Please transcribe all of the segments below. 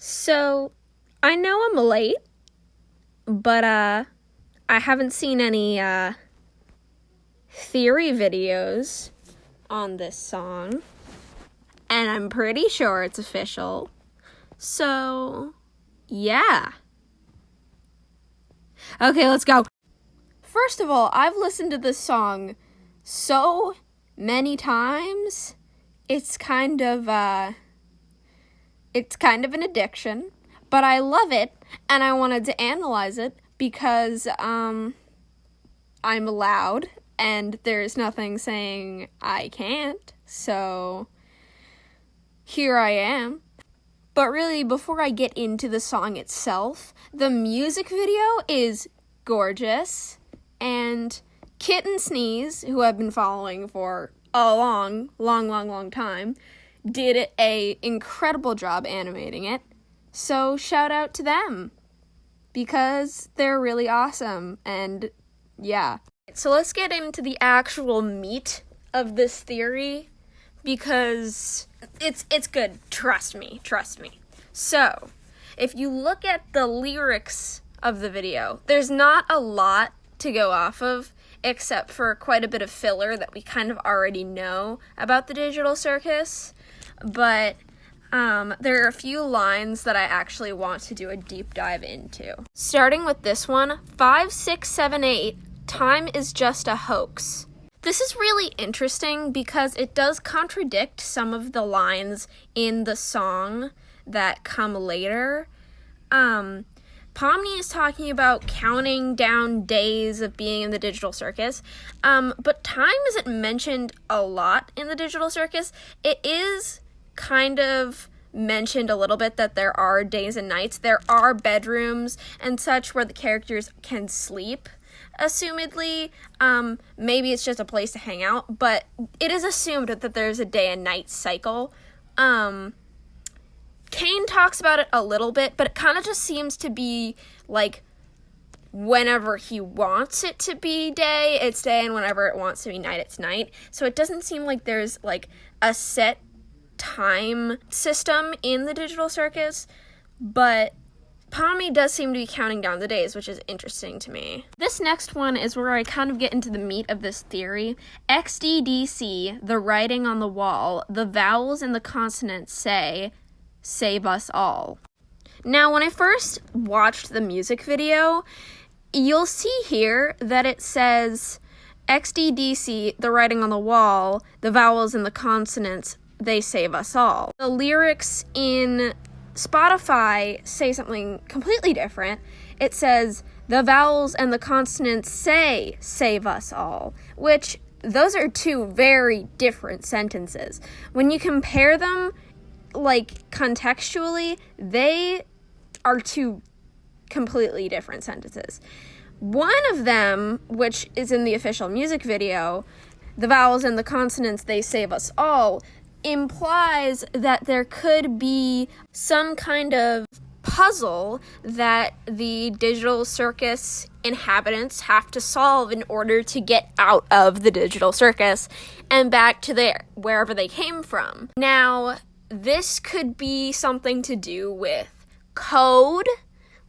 So, I know I'm late, but I haven't seen any theory videos on this song, and I'm pretty sure it's official. So, yeah. Okay, let's go. First of all, I've listened to this song so many times. It's kind of an addiction, but I love it, and I wanted to analyze it because I'm allowed, and there's nothing saying I can't, so here I am. But really, before I get into the song itself, the music video is gorgeous, and Kittensneez, who I've been following for a long time, did an incredible job animating it. So shout out to them, because they're really awesome, and yeah. So let's get into the actual meat of this theory, because it's good. Trust me. So, if you look at the lyrics of the video, there's not a lot to go off of, except for quite a bit of filler that we kind of already know about the Digital Circus. But there are a few lines that I actually want to do a deep dive into. Starting with this one, 5, 6, 7, 8, time is just a hoax. This is really interesting because it does contradict some of the lines in the song that come later. Pomni is talking about counting down days of being in the Digital Circus, but time isn't mentioned a lot in the Digital Circus. It is kind of mentioned a little bit that there are days and nights. There are bedrooms and such where the characters can sleep, assumedly. Maybe it's just a place to hang out, but it is assumed that there's a day and night cycle. Kane talks about it a little bit, but it kind of just seems to be like whenever he wants it to be day, it's day, and whenever it wants to be night, it's night. So it doesn't seem like there's like a set time system in the Digital Circus, but Pomni does seem to be counting down the days, which is interesting to me. This next one is where I kind of get into the meat of this theory. XDDC, the writing on the wall, the vowels and the consonants say, save us all. Now, when I first watched the music video, you'll see here that it says XDDC, the writing on the wall, the vowels and the consonants, they save us all. The lyrics in Spotify say something completely different. It says, the vowels and the consonants say, save us all, which those are two very different sentences. When you compare them, like, contextually, they are two completely different sentences. One of them, which is in the official music video, the vowels and the consonants, they save us all, implies that there could be some kind of puzzle that the Digital Circus inhabitants have to solve in order to get out of the Digital Circus and back to wherever they came from. Now, this could be something to do with code,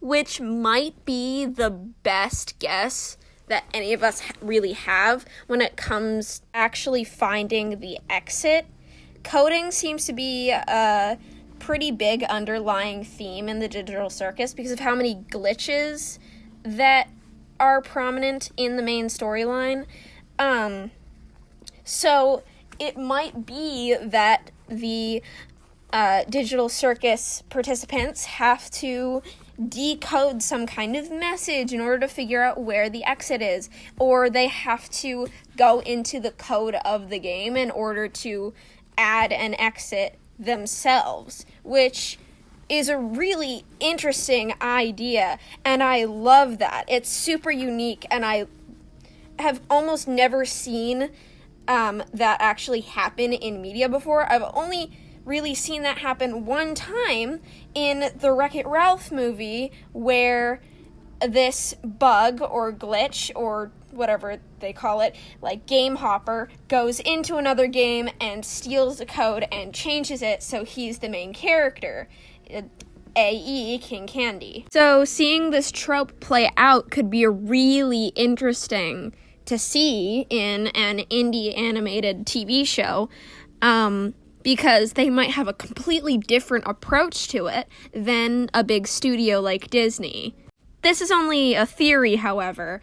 which might be the best guess that any of us really have when it comes to actually finding the exit. Coding seems to be a pretty big underlying theme in the Digital Circus because of how many glitches that are prominent in the main storyline. So it might be that the Digital Circus participants have to decode some kind of message in order to figure out where the exit is, or they have to go into the code of the game in order to add an exit themselves, which is a really interesting idea, and I love that. It's super unique, and I have almost never seen that actually happen in media before. I've only really seen that happen one time in the Wreck-It Ralph movie, where this bug or glitch or whatever they call it, like game hopper, goes into another game and steals the code and changes it so he's the main character. A.E. King Candy. So seeing this trope play out could be really interesting to see in an indie animated TV show, because they might have a completely different approach to it than a big studio like Disney. This is only a theory, however,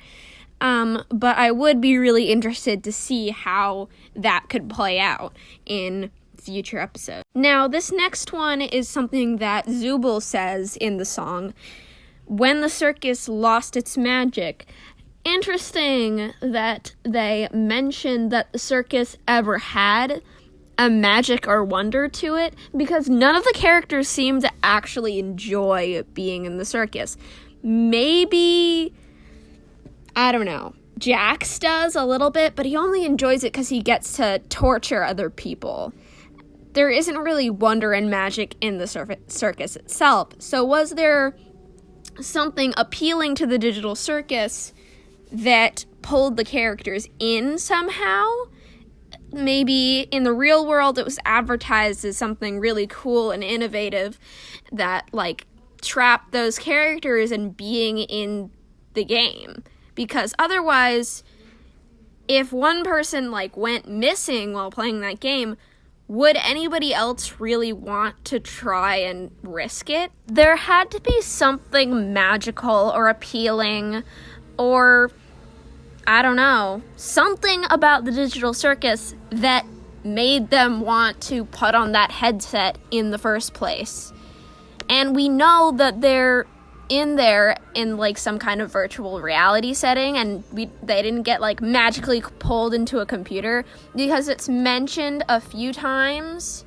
but I would be really interested to see how that could play out in future episodes. Now, this next one is something that Zubul says in the song, "When the circus lost its magic." Interesting that they mentioned that the circus ever had a magic or wonder to it, because none of the characters seem to actually enjoy being in the circus. Maybe, I don't know, Jax does a little bit, but he only enjoys it because he gets to torture other people. There isn't really wonder and magic in the circus itself. So was there something appealing to the digital circus that pulled the characters in somehow? Maybe in the real world it was advertised as something really cool and innovative that, like, trapped those characters in being in the game. Because otherwise, if one person, like, went missing while playing that game, would anybody else really want to try and risk it? There had to be something magical or appealing, or I don't know, something about the digital circus that made them want to put on that headset in the first place. And we know that they're in there in, like, some kind of virtual reality setting, and they didn't get, like, magically pulled into a computer, because it's mentioned a few times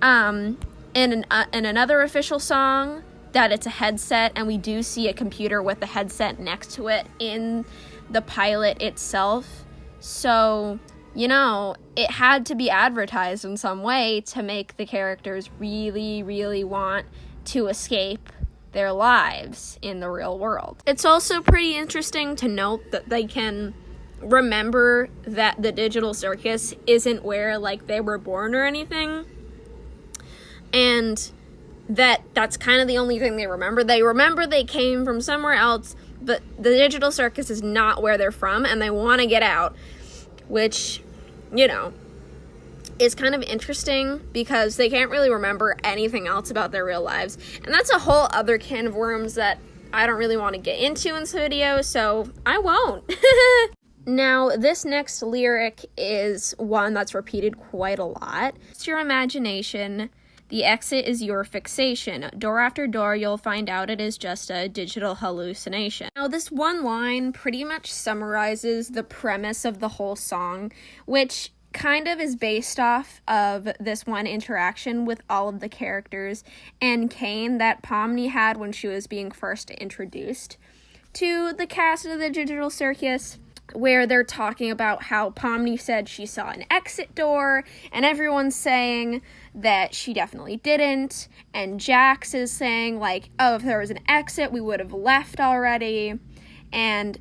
in another official song that it's a headset, and we do see a computer with the headset next to it in the pilot itself. So, you know, it had to be advertised in some way to make the characters really, really want to escape their lives in the real world. It's also pretty interesting to note that they can remember that the digital circus isn't where, like, they were born or anything, and that's kind of the only thing they remember. They remember they came from somewhere else, but the digital circus is not where they're from, and they want to get out, which, you know, is kind of interesting because they can't really remember anything else about their real lives. And that's a whole other can of worms that I don't really want to get into in this video, so I won't. Now, this next lyric is one that's repeated quite a lot. It's your imagination. The exit is your fixation. Door after door, you'll find out it is just a digital hallucination. Now, this one line pretty much summarizes the premise of the whole song, which kind of is based off of this one interaction with all of the characters and Kane that Pomni had when she was being first introduced to the cast of the digital circus, where they're talking about how Pomni said she saw an exit door, and everyone's saying that she definitely didn't, and Jax is saying, like, oh, if there was an exit, we would have left already, and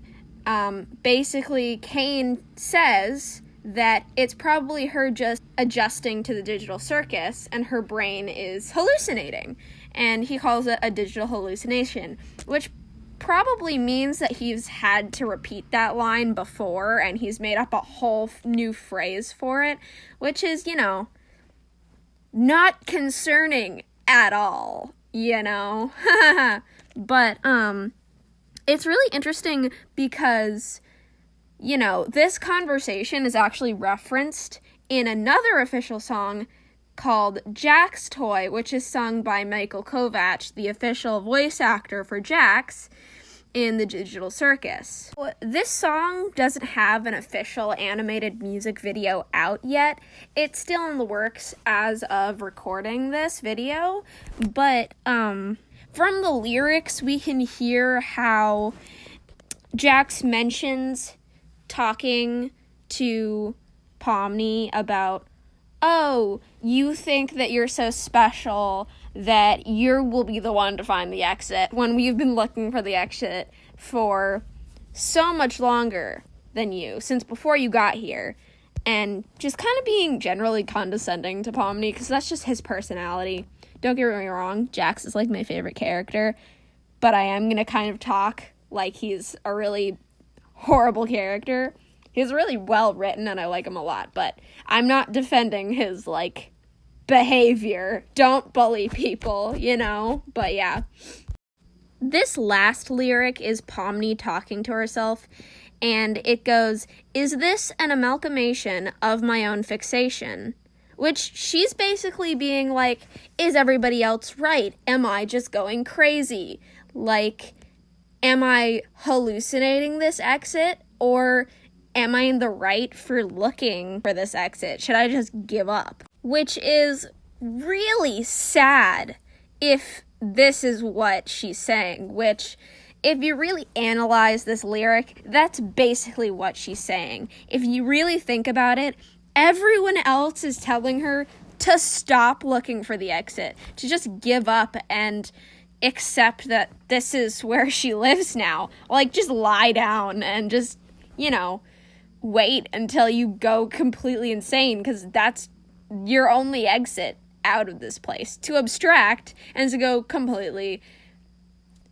basically Kane says that it's probably her just adjusting to the digital circus, and her brain is hallucinating, and he calls it a digital hallucination, which probably means that he's had to repeat that line before, and he's made up a whole new phrase for it, which is, you know, not concerning at all, you know? But, it's really interesting because, you know, this conversation is actually referenced in another official song called Jax Toy, which is sung by Michael Kovacs, the official voice actor for Jax in the digital circus. This song doesn't have an official animated music video out yet. It's still in the works as of recording this video, but from the lyrics we can hear how Jax mentions talking to Pomni about, oh, you think that you're so special that you will be the one to find the exit, when we've been looking for the exit for so much longer than you, since before you got here. And just kind of being generally condescending to Pomni, because that's just his personality. Don't get me wrong, Jax is, like, my favorite character, but I am gonna kind of talk like he's a really horrible character. He's really well written, and I like him a lot, but I'm not defending his, like, behavior. Don't bully people, you know? But yeah. This last lyric is Pomni talking to herself, and it goes, "Is this an amalgamation of my own fixation?" Which she's basically being like, is everybody else right? Am I just going crazy? Like, am I hallucinating this exit? Or am I in the right for looking for this exit? Should I just give up? Which is really sad if this is what she's saying, which, if you really analyze this lyric, that's basically what she's saying. If you really think about it, everyone else is telling her to stop looking for the exit, to just give up and accept that this is where she lives now. Like, just lie down and just, you know, wait until you go completely insane, because that's your only exit out of this place. To abstract and to go completely,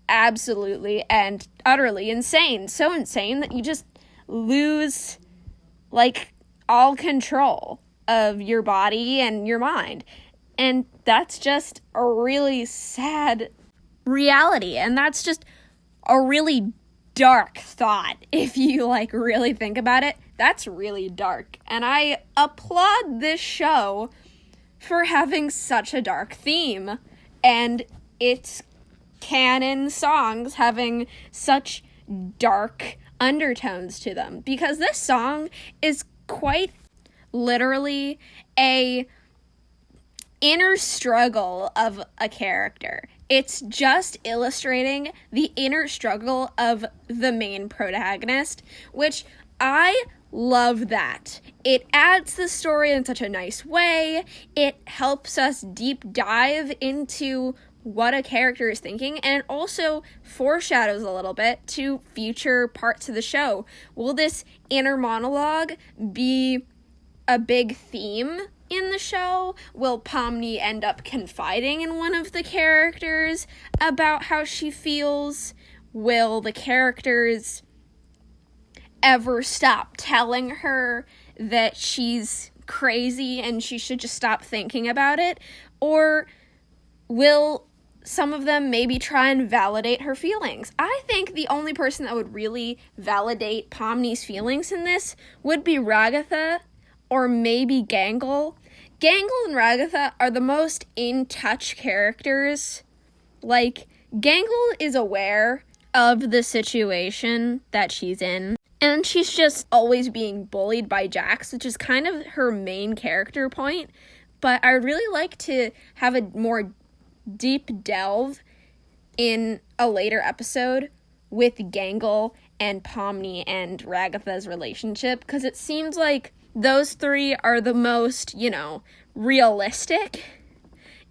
absolutely, and utterly insane. So insane that you just lose, like, all control of your body and your mind. And that's just a really sad reality. And that's just a really dark thought. If you, like, really think about it, that's really dark. And I applaud this show for having such a dark theme, and its canon songs having such dark undertones to them, because this song is quite literally a inner struggle of a character. It's just illustrating the inner struggle of the main protagonist, which I love that. It adds the story in such a nice way. It helps us deep dive into what a character is thinking, and it also foreshadows a little bit to future parts of the show. Will this inner monologue be a big theme in the show? Will Pomni end up confiding in one of the characters about how she feels? Will the characters ever stop telling her that she's crazy and she should just stop thinking about it? Or will some of them maybe try and validate her feelings? I think the only person that would really validate Pomni's feelings in this would be Ragatha, or maybe Gangle. Gangle and Ragatha are the most in-touch characters. Like, Gangle is aware of the situation that she's in, and she's just always being bullied by Jax, which is kind of her main character point. But I would really like to have a more deep delve in a later episode with Gangle and Pomni and Ragatha's relationship, because it seems like those three are the most, you know, realistic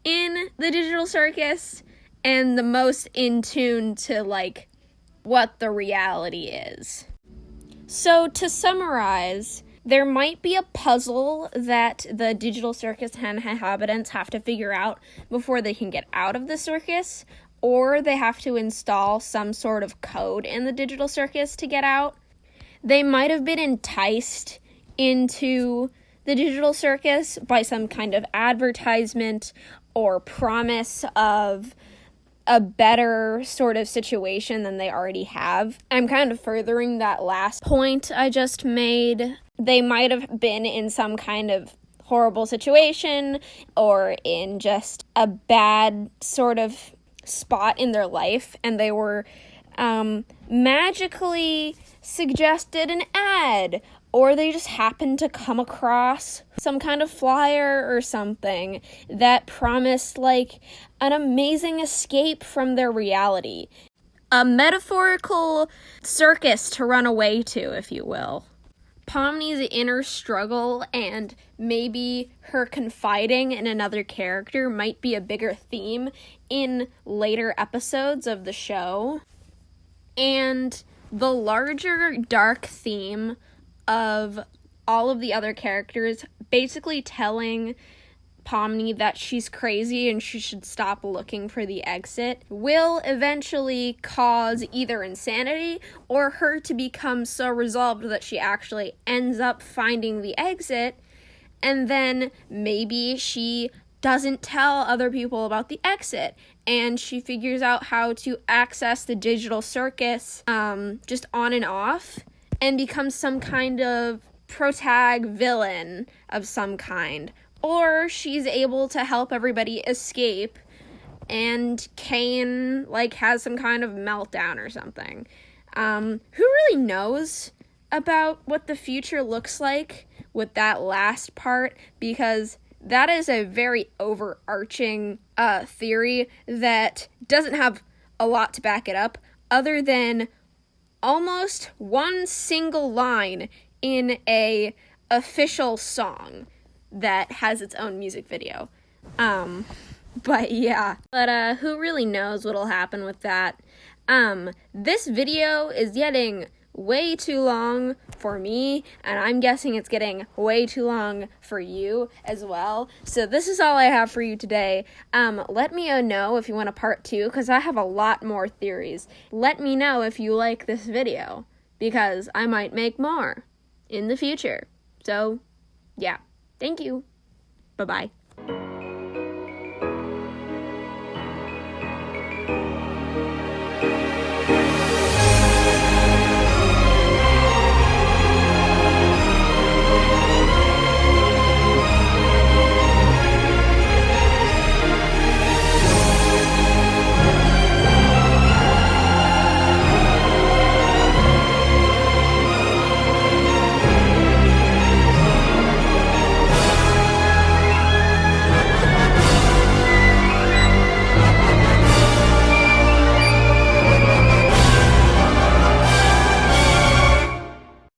in the Digital Circus and the most in tune to, like, what the reality is. So, to summarize, there might be a puzzle that the Digital Circus inhabitants have to figure out before they can get out of the circus, or they have to install some sort of code in the Digital Circus to get out. They might have been enticed into the Digital Circus by some kind of advertisement or promise of a better sort of situation than they already have. I'm kind of furthering that last point I just made. They might have been in some kind of horrible situation or in just a bad sort of spot in their life, and they were magically suggested an ad, or they just happened to come across some kind of flyer or something that promised, like, an amazing escape from their reality. A metaphorical circus to run away to, if you will. Pomni's inner struggle and maybe her confiding in another character might be a bigger theme in later episodes of the show. And the larger dark theme of all of the other characters basically telling Pomni that she's crazy and she should stop looking for the exit will eventually cause either insanity or her to become so resolved that she actually ends up finding the exit, and then maybe she doesn't tell other people about the exit, and she figures out how to access the digital circus just on and off, and becomes some kind of protag villain of some kind. Or she's able to help everybody escape, and Kane, like, has some kind of meltdown or something. Who really knows about what the future looks like with that last part? Because that is a very overarching theory that doesn't have a lot to back it up, other than almost one single line in a official song that has its own music video. But yeah. But who really knows what'll happen with that? This video is getting way too long for me, and I'm guessing it's getting way too long for you as well. So this is all I have for you today. Let me know if you want a part 2, because I have a lot more theories. Let me know if you like this video, because I might make more in the future. So, yeah. Thank you. Bye-bye.